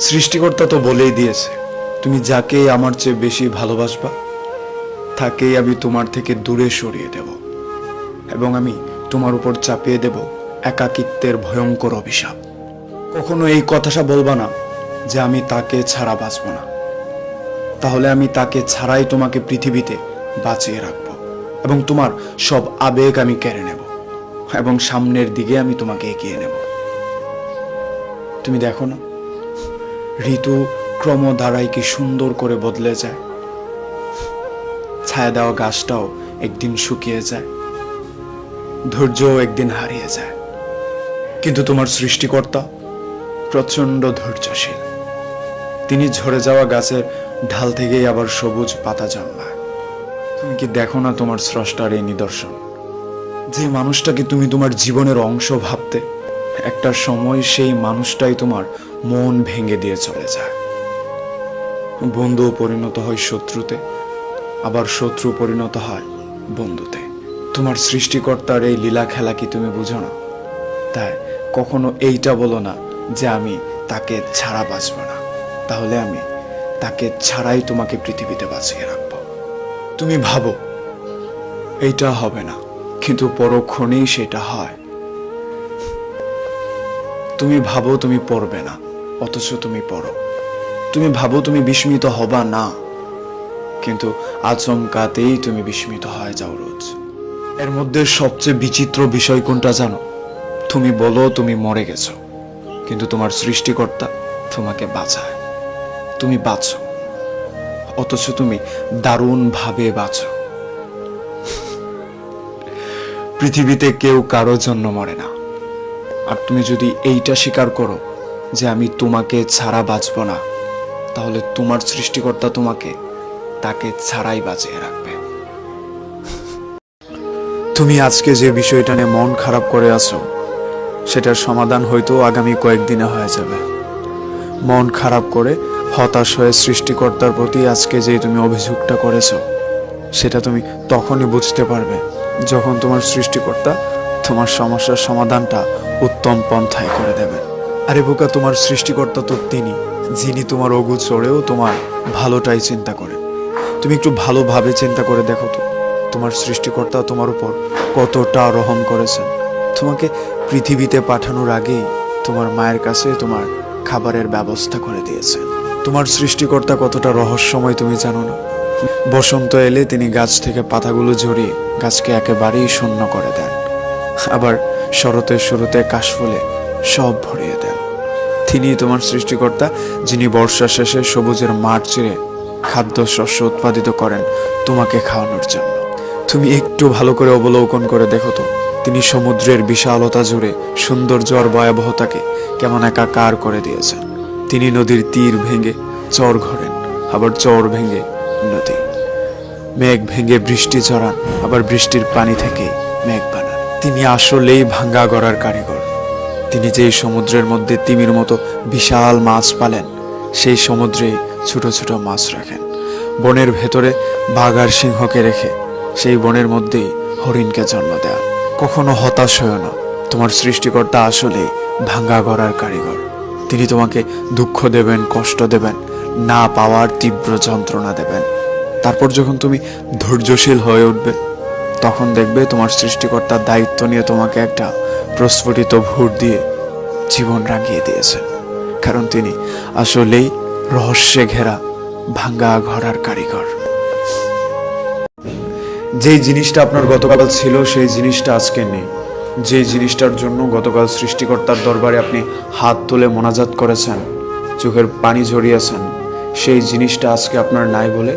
সৃষ্টিকর্তা তো বলেই দিয়েছে, তুমি যাকে আমার চেয়ে বেশি ভালোবাসবা তাকেই আমি তোমার থেকে দূরে সরিয়ে দেব, এবং আমি তোমার উপর চাপিয়ে দেব একাকিত্বের ভয়ঙ্কর অভিশাপ। কখনো এই কথাটা বলবা না যে আমি তাকে ছাড়া বাঁচব না। তাহলে আমি তাকে ছাড়াই তোমাকে পৃথিবীতে বাঁচিয়ে রাখবো, এবং তোমার সব আবেগ আমি কেড়ে নেব, এবং সামনের দিকে আমি তোমাকে এগিয়ে নেব। তুমি দেখো না, ঋতু ক্রমধারায় কি সুন্দর করে বদলে যায়। ছায়া দেওয়া গাছটাও একদিন শুকিয়ে যায়, ধৈর্যও একদিন হারিয়ে যায়। কিন্তু তোমার সৃষ্টিকর্তা প্রচণ্ড ধৈর্যশীল। তিনি ঝরে যাওয়া গাছের ঢাল থেকেই আবার সবুজ পাতা জন্মায়। তুমি কি দেখো না তোমার স্রষ্টার এই নিদর্শন? যে মানুষটাকে তুমি তোমার জীবনের অংশ ভাবতে, একটা সময় সেই মানুষটাই তোমার মন ভেঙে দিয়ে চলে যায়। বন্ধু পরিণত হয় শত্রুতে, আবার শত্রু পরিণত হয় বন্ধুতে। তোমার সৃষ্টিকর্তার এই লীলা খেলা কি তুমি বুঝো না? তাই কখনো এইটা বলো না যে আমি তাকে ছাড়া বাঁচব না, তাহলে আমি তাকে ছাড়াই তোমাকে পৃথিবীতে বাঁচিয়ে রাখব। তুমি ভাবো এইটা হবে না, কিন্তু পরক্ষণেই সেটা হয়। তুমি ভাবো তুমি পড়বে না, অথচ তুমি পড়ো। তুমি ভাবো তুমি বিস্মিত হবা না, কিন্তু আচমকাতেই তুমি বিস্মিত হয়ে যাও রোজ। এর মধ্যে সবচেয়ে বিচিত্র বিষয় কোনটা জানো? তুমি বলো তুমি মরে গেছো, কিন্তু তোমার সৃষ্টিকর্তা তোমাকে বাঁচায়। তুমি বাঁচো, অথচ তুমি দারুণ ভাবে বাঁচো। পৃথিবীতে কেউ কারো জন্য মরে না। আর তুমি যদি এইটা স্বীকার করো যে আমি তোমাকে ছাড়া বাঁচব না, তাহলে তোমার সৃষ্টিকর্তা তোমাকে তাকে ছাড়াই বাঁচিয়ে রাখবে। তুমি আজকে যে বিষয়টা নিয়ে মন খারাপ করে আছো, সেটার সমাধান হয়তো আগামী কয়েকদিনে হয়ে যাবে। মন খারাপ করে হতাশ হয়ে সৃষ্টিকর্তার প্রতি আজকে যে তুমি অভিযোগটা করেছো, সেটা তুমি তখনই বুঝতে পারবে যখন তোমার সৃষ্টিকর্তা তোমার সমস্যার সমাধানটা উত্তম পন্থায় করে দেবেন। আরে বোকা, তোমার সৃষ্টিকর্তা তো তিনি যিনি তোমার অগোচরেও তোমার ভালোটাই চিন্তা করেন। তুমি একটু ভালোভাবে চিন্তা করে দেখো তো, তোমার সৃষ্টিকর্তা তোমার উপর কতটা রহম করেছেন। তোমাকে পৃথিবীতে পাঠানোর আগেই তোমার মায়ের কাছে তোমার খাবারের ব্যবস্থা করে দিয়েছেন। তোমার সৃষ্টিকর্তা কতটা রহস্যময় তুমি জানো না? বসন্ত এলে তিনি গাছ থেকে পাতাগুলো ঝরিয়ে গাছকে একেবারেই শূন্য করে দেন, আবার শরতের শুরুতে কাশফুলে সব ভরিয়ে দেন। তিনি তোমার সৃষ্টিকর্তা যিনি বর্ষা শেষে সবুজের মাঠ চিরে খাদ্য শস্য উৎপাদিত করেন তোমাকে খাওয়ানোর জন্য। তুমি একটু ভালো করে অবলোকন করে দেখো তো, তিনি সমুদ্রের বিশালতা জুড়ে সৌন্দর্য আর ভয়াবহতাকে কেমন একাকার করে দিয়েছেন। তিনি নদীর তীর ভেঙে চর ঘোরেন, আবার চর ভেঙে নদী। মেঘ ভেঙে বৃষ্টি ঝরান, আবার বৃষ্টির পানি থেকে মেঘ বানান। তিনি আসলেই ভাঙ্গা গড়ার কারিগর। তিনি যেই সমুদ্রের মধ্যে তিমির মতো বিশাল মাছ পালেন, সেই সমুদ্রেই ছোট ছোট মাছ রাখেন। বনের ভেতরে বাঘ আর সিংহকে রেখে সেই বনের মধ্যেই হরিণকে জন্ম দেন। কখনো হতাশ হয়েও না, তোমার সৃষ্টিকর্তা আসলেই ভাঙ্গা গড়ার কারিগর। তিনি তোমাকে দুঃখ দেবেন, কষ্ট দেবেন, না পাওয়ার তীব্র যন্ত্রণা দেবেন। তারপর যখন তুমি ধৈর্যশীল হয়ে উঠবে, তখন দেখবে তোমার সৃষ্টিকর্তার দায়িত্ব নিয়ে তোমাকে একটা প্রস্ফুটিত ভোর দিয়ে জীবন রাঙিয়ে দিয়েছে। কারণ তিনি আসলেই রহস্যে ঘেরা ভাঙ্গা ঘরার কারিগর। যেই জিনিসটা আপনার গতকাল ছিল সেই জিনিসটা আজকে নেই। যে জিনিসটার জন্য গতকাল সৃষ্টিকর্তার দরবারে আপনি হাত তুলে মোনাজাত করেছেন, চোখের পানি ঝরিয়েছেন, সেই জিনিসটা আজকে আপনার নাই বলে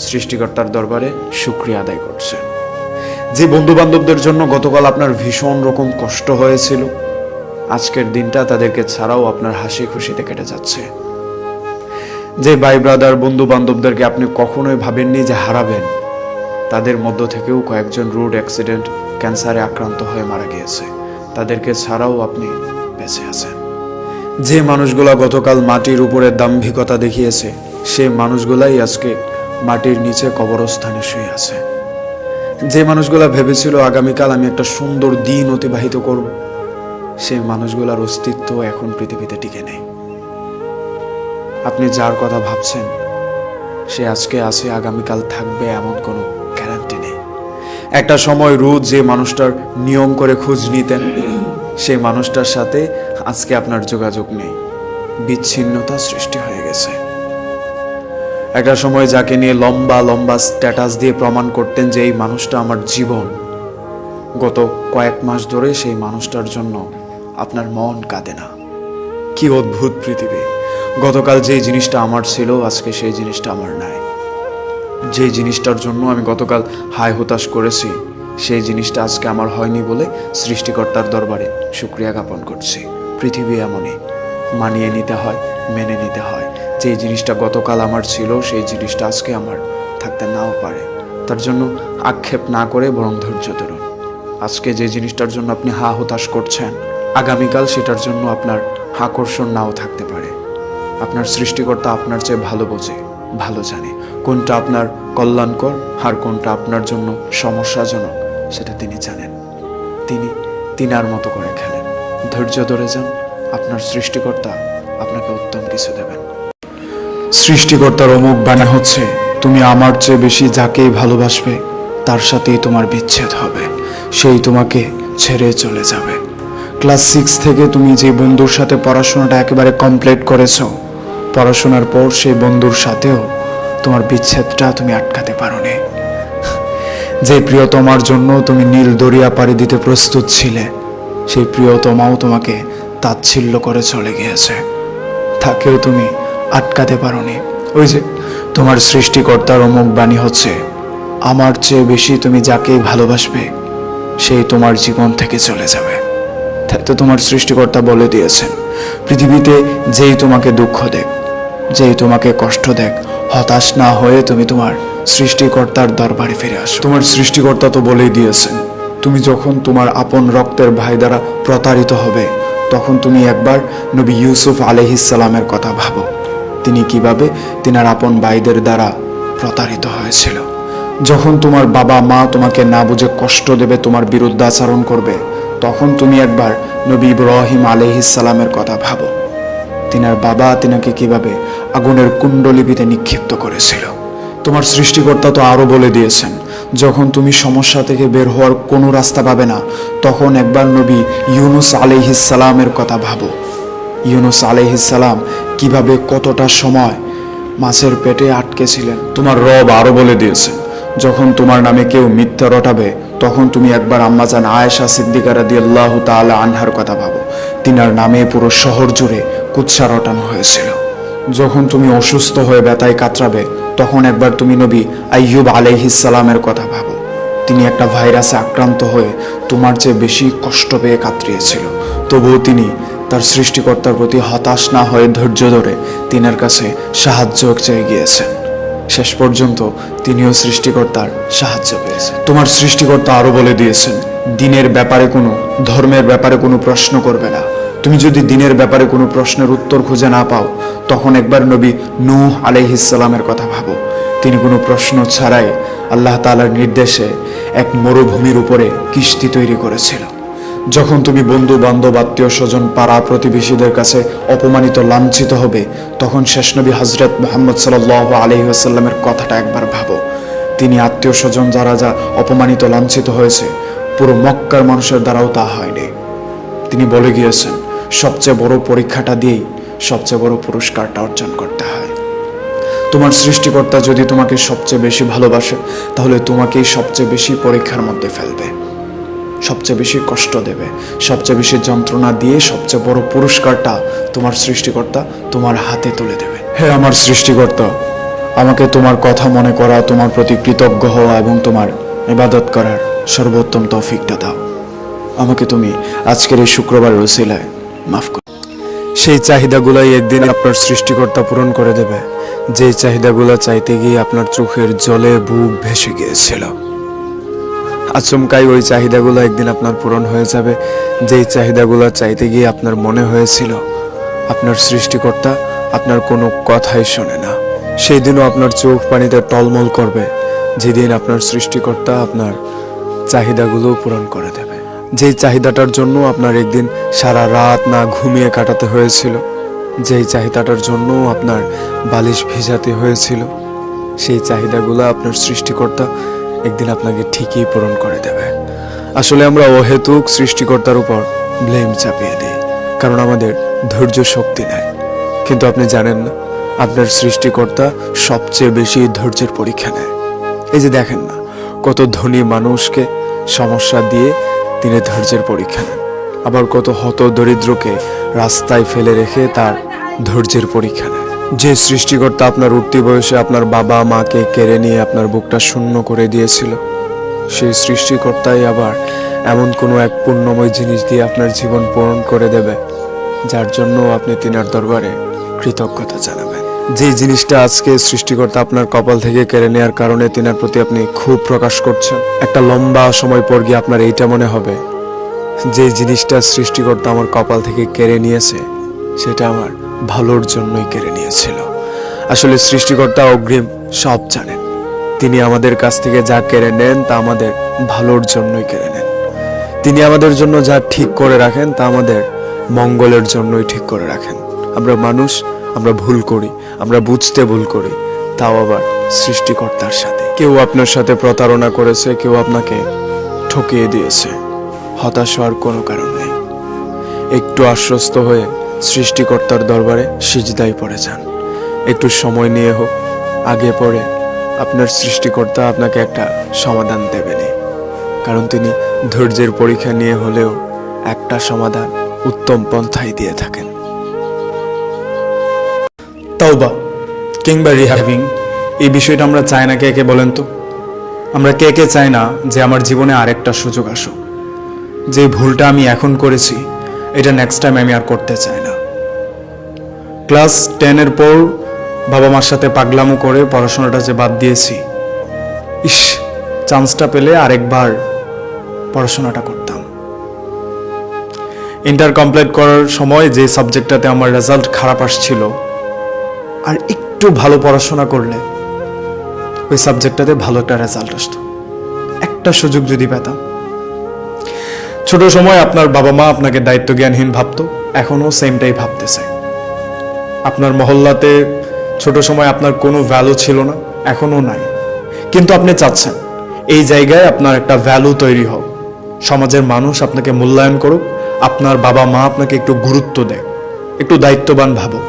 সৃষ্টিকর্তার দরবারে শুকরিয়া আদায় করছেন। যে বন্ধু বান্ধবদের জন্য গতকাল আপনার ভীষণ রকম কষ্ট হয়েছিল, আজকের দিনটা তাদেরকে ছাড়াও আপনার হাসি খুশিতে কেটে যাচ্ছে। যে ভাই ব্রাদার বন্ধু বান্ধবদেরকে আপনি কখনোই ভাবেননি যে হারাবেন, তাদের মধ্য থেকেও কয়েকজন রোড অ্যাক্সিডেন্ট ক্যান্সারে আক্রান্ত হয়ে মারা গিয়েছে, তাদেরকে ছাড়াও আপনি বেঁচে আছেন। যে মানুষগুলা গতকাল মাটির উপরে দাম্ভিকতা দেখিয়েছে, সেই মানুষগুলাই আজকে মাটির নিচে কবরস্থানে শুয়ে আছে। যে মানুষগুলা ভেবেছিল আগামীকাল আমি একটা সুন্দর দিন অতিবাহিত করব, সেই মানুষগুলার অস্তিত্ব এখন পৃথিবীতে টিকে নেই। আপনি যার কথা ভাবছেন সে আজকে আছে, আগামীকাল থাকবে এমন কোনো গ্যারান্টি নেই। একটা সময় রোজ যে মানুষটার নিয়ম করে খোঁজ নিতেন, সেই মানুষটার সাথে আজকে আপনার যোগাযোগ নেই, বিচ্ছিন্নতা সৃষ্টি হয়ে গেছে। একটা সময় যাকে নিয়ে লম্বা লম্বা স্ট্যাটাস দিয়ে প্রমাণ করতেন যে এই মানুষটা আমার জীবন, গত কয়েক মাস ধরে সেই মানুষটার জন্য আপনার মন কাঁদে না। কি অদ্ভুত পৃথিবী! গতকাল যেই জিনিসটা আমার ছিল আজকে সেই জিনিসটা আমার নাই। যেই জিনিসটার জন্য আমি গতকাল হায় হতাশ করেছি সেই জিনিসটা আজকে আমার হয়নি বলে সৃষ্টিকর্তার দরবারে শুকরিয়া জ্ঞাপন করছি। পৃথিবী এমনই, মানিয়ে নিতে হয়, মেনে নিতে হয়। যেই জিনিসটা গতকাল আমার ছিল সেই জিনিসটা আজকে আমার থাকতে নাও পারে। তার জন্য আক্ষেপ না করে বরং ধৈর্য ধরুন। আজকে যে জিনিসটার জন্য আপনি হা হতাশ করছেন, আগামীকাল সেটার জন্য আপনার আকর্ষণ নাও থাকতে পারে। আপনার সৃষ্টিকর্তা আপনার চেয়ে ভালো বোঝে, ভালো জানে কোনটা আপনার কল্যাণকর আর কোনটা আপনার জন্য সমস্যাজনক, সেটা তিনি জানেন। তিনি তিনার মতো করে খেলেন। ধৈর্য ধরে যান, আপনার সৃষ্টিকর্তা আপনাকে উত্তম কিছু দেবেন। সৃষ্টিকর্তার অমুক বাণী হচ্ছে, তুমি আমার চেয়ে বেশি যাকেই ভালোবাসবে তার সাথেই তোমার বিচ্ছেদ হবে, সেই তোমাকে ছেড়ে চলে যাবে। ক্লাস 6 থেকে তুমি যে বন্ধুর সাথে পড়াশোনাটা একেবারে কমপ্লিট করেছো, পড়াশোনার পর সেই বন্ধুর সাথেও তোমার বিচ্ছেদটা তুমি আটকাতে পারোনি। যে প্রিয়তমার জন্য তুমি নীল দরিয়া পাড়ি দিতে প্রস্তুত ছিলে, সেই প্রিয়তমাও তোমাকে তাচ্ছিল্য করে চলে গিয়েছে, তাকেও তুমি আটকাতে পারোনি। ওই যে তোমার সৃষ্টিকর্তার অমুক বাণী হচ্ছে, আমার চেয়ে বেশি তুমি যাকেই ভালোবাসবে সেই তোমার জীবন থেকে চলে যাবে। তাই তো তোমার সৃষ্টিকর্তা বলে দিয়েছেন, পৃথিবীতে যেই তোমাকে দুঃখ দেখ, যেই তোমাকে কষ্ট দেখ, হতাশ না হয়ে তুমি তোমার সৃষ্টিকর্তার দরবারে ফিরে আসো। তোমার সৃষ্টিকর্তা তো বলেই দিয়েছেন, তুমি যখন তোমার আপন রক্তের ভাই দ্বারা প্রতারিত হবে তখন তুমি একবার নবী ইউসুফ আলাইহিস সালামের কথা ভাবো। তিনি কিভাবে তিনার আপন ভাইদের দ্বারা প্রতারিত হয়েছিল। যখন তোমার বাবা মা তোমাকে না বুঝে কষ্ট দেবে, তোমার বিরুদ্ধে আচরণ করবে, তখন তুমি একবার নবী ইব্রাহিম আলাইহিস সালামের কথা ভাবো। তিনার বাবা তিনাকে কিভাবে আগুনের কুণ্ডলিপিতে নিক্ষিপ্ত করেছিল। তোমার সৃষ্টিকর্তা তো আরো বলে দিয়েছেন, যখন তুমি সমস্যা থেকে বের হওয়ার কোনো রাস্তা পাবে না তখন একবার নবী ইউনুস আলাইহিস সালামের কথা ভাবো। ইউনুস আলাইহিস সালাম কিভাবে কতটা সময় মাছের পেটে আটকে ছিলেন। তোমার রব আরো বলে দিয়েছেন, যখন তোমার নামে কেউ মিথ্যা রটাবে তখন তুমি একবার আম্মাজান আয়েশা সিদ্দিকা রাদিয়াল্লাহু তাআলা আনহার কথা ভাবো। তিনার নামে পুরো শহর জুড়ে কুৎসা রটানো হয়েছিল। যখন তুমি অসুস্থ হয়ে ব্যথায় কাতরাবে তখন একবার তুমি নবী আইয়ুব আলাইহিস সালামের কথা ভাবো। তিনি একটা ভাইরাসে আক্রান্ত হয়ে তোমার চেয়ে বেশি কষ্ট পেয়ে কাতরিয়েছিল, তবুও তিনি তার সৃষ্টিকর্তার প্রতি হতাশ না হয়ে ধৈর্য ধরে তিনার কাছে সাহায্য চেয়ে গিয়েছেন। শেষ পর্যন্ত তিনিও সৃষ্টিকর্তার সাহায্য পেয়েছেন। তোমার সৃষ্টিকর্তা আরো বলে দিয়েছেন, দিনের ব্যাপারে কোনো, ধর্মের ব্যাপারে কোনো প্রশ্ন করবে না। তুমি যদি দিনের ব্যাপারে কোনো প্রশ্নের উত্তর খুঁজে না পাও তখন একবার নবী নূহ আলাইহিস সালামের কথা ভাবো। তিনি কোনো প্রশ্ন ছাড়াই আল্লাহ তাআলার নির্দেশে এক মরুভূমির উপরে কিস্তি তৈরি করেছিল। যখন তুমি বন্ধু বান্ধব আত্মীয় স্বজন পাড়া প্রতিবেশীদের কাছে অপমানিত লাঞ্ছিত হবে তখন শেষ নবী হযরত মুহাম্মদ সাল্লাল্লাহু আলাইহি ওয়াসাল্লামের কথাটা একবার ভাবো। তিনি আত্মীয় স্বজন যারা যা অপমানিত লাঞ্ছিত হয়েছে, পুরো মক্কার মানুষের দ্বারাও তা হয়নি। তিনি বলে গিয়েছেন, সবচেয়ে বড় পরীক্ষাটা দিয়েই সবচেয়ে বড় পুরস্কারটা অর্জন করতে হয়। তোমার সৃষ্টিকর্তা যদি তোমাকে সবচেয়ে বেশি ভালোবাসে তাহলে তোমাকেই সবচেয়ে বেশি পরীক্ষার মধ্যে ফেলবে, সবচেয়ে বেশি কষ্ট দেবে, সবচেয়ে বেশি যন্ত্রণা দিয়ে সবচেয়ে বড় পুরস্কারটা তোমার সৃষ্টিকর্তা তোমার হাতে তুলে দেবে। হে আমার সৃষ্টিকর্তা, আমাকে তোমার কথা মনে করা, তোমার প্রতি কৃতজ্ঞ হওয়া এবং তোমার ইবাদত করার সর্বোত্তম তৌফিকটা দাও। আমাকে তুমি আজকের এই শুক্রবারের ওসিলায় মাফ করো। সেই চাহিদাগুলাই একদিন আপনার সৃষ্টিকর্তা পূরণ করে দেবে, যেই চাহিদাগুলো চাইতে গিয়ে আপনার চোখের জলে বুক ভেসে গিয়েছিল। আচমকাই ওই চাহিদাগুলো একদিন আপনার পূরণ হয়ে যাবে, যেই চাহিদাগুলো চাইতে গিয়ে আপনার মনে হয়েছিল আপনার সৃষ্টিকর্তা আপনার কোনো কথাই শোনে না। সেই দিনও আপনার চোখ পানিতে টলমল করবে, যেদিন আপনার সৃষ্টিকর্তা আপনার চাহিদাগুলো পূরণ করে দেবে। যেই চাহিদাটার জন্য আপনার একদিন সারা রাত না ঘুমিয়ে কাটাতে হয়েছিল, যেই চাহিদাটার জন্য আপনার বালিশ ভিজাতে হয়েছিল, সেই চাহিদাগুলো আপনার সৃষ্টিকর্তা একদিন আপনাকে ঠিকই পূরণ করে দেবে। আসলে আমরা অহেতুক সৃষ্টিকর্তার উপর ব্লেম চাপিয়ে দিই, কারণ আমাদের ধৈর্য শক্তি নাই। কিন্তু আপনি জানেন না, আপনার সৃষ্টিকর্তা সবচেয়ে বেশি ধৈর্যের পরীক্ষা নেয়। এই যে দেখেন না, কত ধনী মানুষকে সমস্যা দিয়ে তিনি ধৈর্যের পরীক্ষা নেন, আবার কত হত দরিদ্রকে রাস্তায় ফেলে রেখে তার ধৈর্যের পরীক্ষা নেয়। যে সৃষ্টিকর্তা আপনার উঠতি বয়সে আপনার বাবা মাকে কেড়ে নিয়ে আপনার বুকটা শূন্য করে দিয়েছিল, সেই সৃষ্টিকর্তাই আবার এমন কোনো এক পুণ্যময় জিনিস দিয়ে আপনার জীবন পূরণ করে দেবে, যার জন্য আপনি তিনার দরবারে কৃতজ্ঞতা জানাবেন। যে জিনিসটা আজকে সৃষ্টিকর্তা আপনার কপাল থেকে কেড়ে নেওয়ার কারণে তিনার প্রতি আপনি খুব প্রকাশ করছেন, একটা লম্বা সময় পর গিয়ে আপনার এইটা মনে হবে যে জিনিসটা সৃষ্টিকর্তা আমার কপাল থেকে কেড়ে নিয়েছে, সেটা আমার ভালোর জন্যই কেড়ে নিয়েছিল। আসলে সৃষ্টিকর্তা অগ্রিম সব জানেন। তিনি আমাদের কাছ থেকে যা কেড়ে নেন তা আমাদের ভালোর জন্যই কেড়ে নেন। তিনি আমাদের জন্য যা ঠিক করে রাখেন তা আমাদের মঙ্গলের জন্যই ঠিক করে রাখেন। আমরা মানুষ, আমরা ভুল করি, আমরা বুঝতে ভুল করি, তাও আবার সৃষ্টিকর্তার সাথে। কেউ আপনার সাথে প্রতারণা করেছে, কেউ আপনাকে ঠকিয়ে দিয়েছে, হতাশ হওয়ার কোনো কারণ নেই। একটু আশ্বস্ত হয়ে সৃষ্টিকর্তার দরবারে সিজদায় পড়ে যান। একটু সময় নিয়ে হোক, আগে পরে আপনার সৃষ্টিকর্তা আপনাকে একটা সমাধান দেবেনই, কারণ তিনি ধৈর্যের পরীক্ষা নিয়ে হলেও একটা সমাধান উত্তম পন্থায় দিয়ে থাকেন। তাওবা কিংবা রিহ্যাবিং, এই বিষয়টা আমরা চাই না কে কে বলেন তো? আমরা কে কে চাই না যে আমার জীবনে আরেকটা সুযোগ আসুক, যে ভুলটা আমি এখন করেছি এটা নেক্সট টাইম আমি আর করতে চাই না। ক্লাস 10-এর পর বাবা মার সাথে পাগলামো করে পড়াশোনাটা যে বাদ দিয়েছি, ইস, চান্সটা পেলে আরেকবার পড়াশোনাটা করতাম। ইন্টার কমপ্লিট করার সময় যে সাবজেক্টটাতে আমার রেজাল্ট খারাপ আসছিল, আর একটু ভালো পড়াশোনা করলে ওই সাবজেক্টটাতে ভালো একটা রেজাল্ট আসতো। একটা সুযোগ যদি পেতাম। ছোট সময় আপনার বাবা মা আপনাকে দায়িত্ব জ্ঞানহীন ভাবতো, এখনো সেমটাই ভাবতেছে। আপনার মহল্লাতে ছোট সময় আপনার কোনো ভ্যালু ছিল না, এখনো নাই, কিন্তু আপনি চাচ্ছেন এই জায়গায় আপনার একটা ভ্যালু তৈরি হোক, সমাজের মানুষ আপনাকে মূল্যায়ন করুক, আপনার বাবা মা আপনাকে একটু গুরুত্ব দেয়, একটু দায়িত্ববান ভাবুক।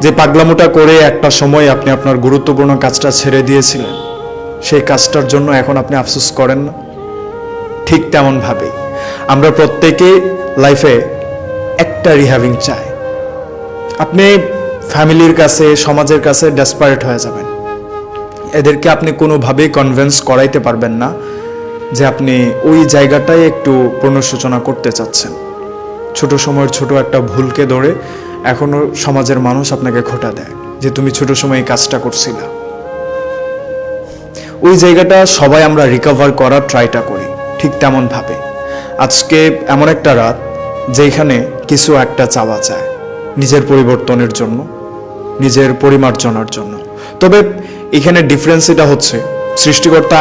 যে পাগলামোটা করে একটা সময় আপনি আপনার গুরুত্বপূর্ণ কাজটা ছেড়ে দিয়েছিলেন, সেই কাজটার জন্য এখন আপনি আফসোস করেন না? ঠিক তেমন ভাবে আমরা প্রত্যেকে লাইফে একটা রিহ্যাবিং চাই। আপনি ফ্যামিলির কাছে, সমাজের কাছে ডেসপারেট হয়ে যাবেন। এদেরকে আপনি কোনোভাবেই কনভিন্স করাইতে পারবেন না যে আপনি ওই জায়গাটায় একটু পুনঃসূচনা করতে চাচ্ছেন। ছোট সময়ের ছোট একটা ভুলকে ধরে এখনো সমাজের মানুষ আপনাকে খোঁটা দেয় যে তুমি ছোট সময় এই কাজটা করছিলা। ওই জায়গাটা সবাই আমরা রিকভার করার ট্রাইটা করি। ঠিক তেমন ভাবে আজকে এমন একটা রাত যেখানে কিছু একটা চাওয়া চায় নিজের পরিবর্তনের জন্য, নিজের পরিমার্জনার জন্য। তবে এখানে ডিফারেন্স এটা হচ্ছে, সৃষ্টিকর্তা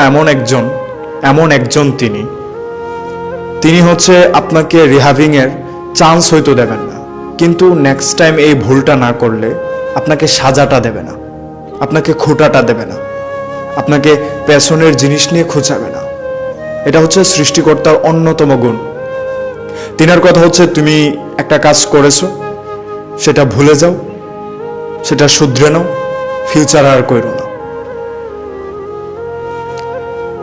এমন একজন তিনি হচ্ছে আপনাকে রিহ্যাবিং এর চান্স হয়তো দেবেন না, কিন্তু নেক্সট টাইম এই ভুলটা না করলে আপনাকে সাজাটা দেবে না, আপনাকে খোঁটাটা দেবে না, আপনাকে পেছনের জিনিস নিয়ে খোঁচাবে না। এটা হচ্ছে সৃষ্টিকর্তার অন্যতম গুণ। তিনার কথা হচ্ছে তুমি একটা কাজ করেছো, সেটা ভুলে যাও, সেটা শুধরে নাও, ফিউচার আর কইরো না।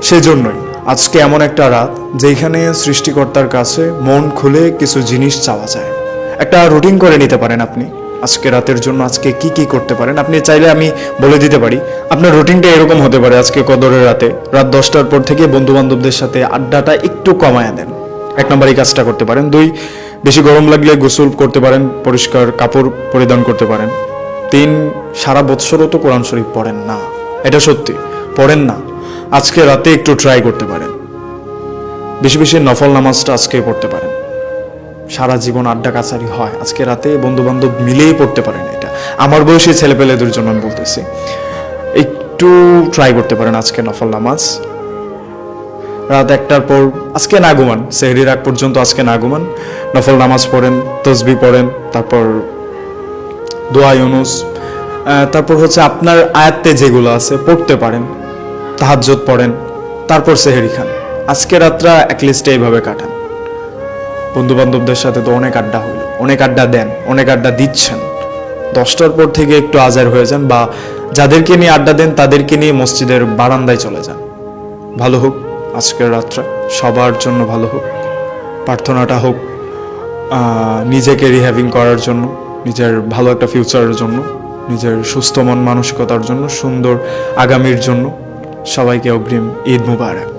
সেজন্যই আজকে এমন একটা রাত যেখানে সৃষ্টিকর্তার কাছে মন খুলে কিছু জিনিস চাওয়া যায়। একটা রুটিন করে নিতে পারেন আপনি আজকে রাতের জন্য, আজকে কি কি করতে পারেন। আপনি চাইলে আমি বলে দিতে পারি, আপনার রুটিনটা এরকম হতে পারে, আজকে কদরের রাতে রাত 10টার পর থেকে বন্ধু বান্ধবদের সাথে আড্ডাটা একটু কমায় দেন। 1 নম্বর এই কাজটা করতে পারেন। 2, বেশি গরম লাগলে গোসল করতে পারেন, পরিষ্কার কাপড় পরিধান করতে পারেন। 3, সারা বৎসরও তো কোরআন শরীফ পড়েন না, এটা সত্যি পড়েন না, আজকে রাতে একটু ট্রাই করতে পারেন। বেশি বেশি নফল নামাজটা আজকে পড়তে পারেন। সারা জীবন আড্ডা কাছারি হয়, আজকে রাতে বন্ধু বান্ধব মিলেই পড়তে পারেন। এটা আমার বয়সী ছেলেপেলেদের জন্য আমি বলতেছি, একটু ট্রাই করতে পারেন আজকে নফল নামাজ। রাত 1টার পর আজকে না ঘুমান, সেহরির আগ পর্যন্ত আজকে না ঘুমান, নফল নামাজ পড়েন, তসবি পড়েন, তারপর দোয়া ইউনুস, তারপর হচ্ছে আপনার আয়াত্তে যেগুলো আছে পড়তে পারেন, তাহাজ্জুদ পড়েন, তারপর সেহরি খান। আজকে রাতটা অ্যাটলিস্ট এইভাবে কাটান। বন্ধু বান্ধবদের সাথে তো অনেক আড্ডা হইল, অনেক আড্ডা দেন, অনেক আড্ডা দিচ্ছেন। 10টার পর থেকে একটু আজার হয়ে যান, বা যাদেরকে নিয়ে আড্ডা দেন তাদেরকে নিয়ে মসজিদের বারান্দায় চলে যান। ভালো হোক আজকের রাতটা, সবার জন্য ভালো হোক। প্রার্থনাটা হোক নিজেকে রিহ্যাভিং করার জন্য, নিজের ভালো একটা ফিউচারের জন্য, নিজের সুস্থ মন মানসিকতার জন্য, সুন্দর আগামীর জন্য। সবাইকে অগ্রিম ঈদ মুবারক।